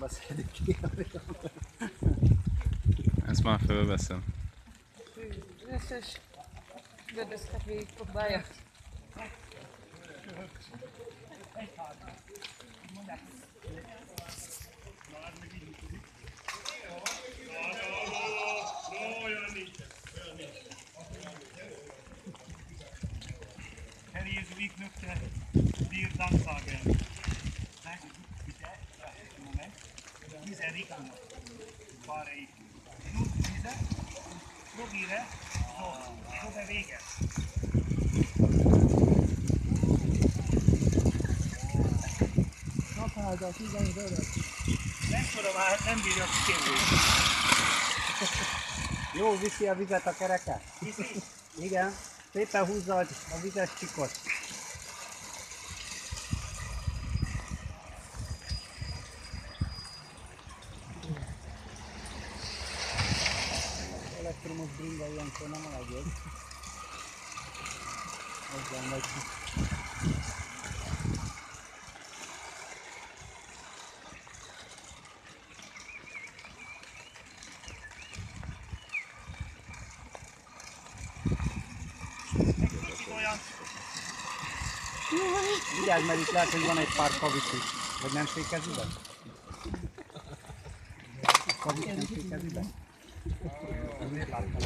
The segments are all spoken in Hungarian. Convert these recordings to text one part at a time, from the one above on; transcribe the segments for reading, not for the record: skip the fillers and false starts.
beszélünk ki. Ezt már fölveszem. Összes gödöztet végigpróbálja. Herr Viknökte, wir Danksagen. Bitte, Moment. Diese Richtung. Fahre ich. Nur diese. Probiere. So bewege. Kapálda, igen, vörös. Nem tudom, nem bírja kívül. Jó, viszi a vizet a kereke? Viszi? Igen. Szépen húzza a vizes csikot. Elektromos bringa ilyenkor nem a legjobb. Ezzel megy ki. Vigyázz, mert itt lehet, hogy van egy pár kavics is. Vagy nem fékezi be? Kavics nem fékezi be? Miért láttam?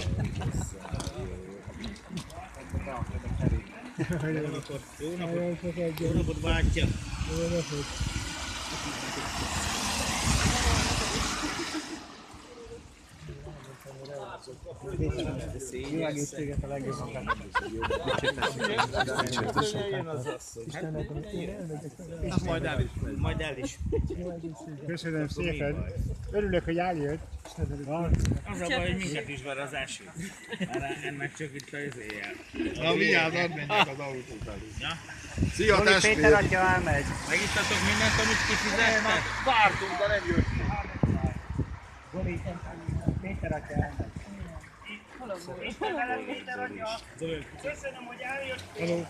Jó napot, bátyja! Jó napot! Jó egészséget, a legjobbakat! Majd el is. Köszönöm szépen. Örülök, hogy eljött. Az a baj, hogy minket is ver az eső. Mert ennek csak itt a izéjel. Na vigyázz, add menjek az autót elé. Ja? Szia, Zoli, testvér! Péter atya elmegy. Megittatok mindent, amit kifizettek? Vártunk, de nem jöttünk. Zoli, Péter atya elmegy. Péter atya! Köszönöm, hogy eljöttél! Hello.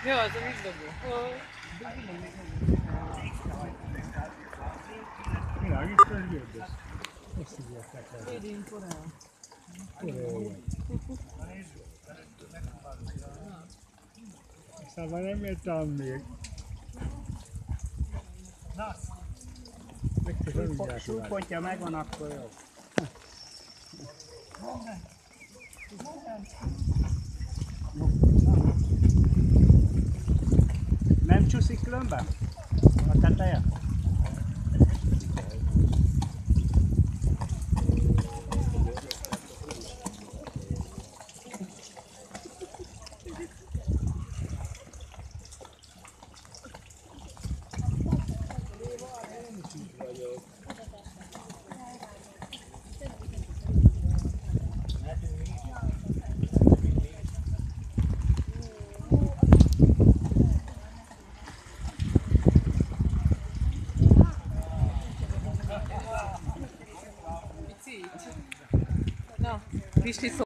Jó, az a vízdobó. Világos, hogy jöttök. Ezt hívják le. Én korán. Aztán már nem jöttem még. Súlypontja megvan, akkor jó. Nem csúszik különben? A teteje? Na, Pisti szó.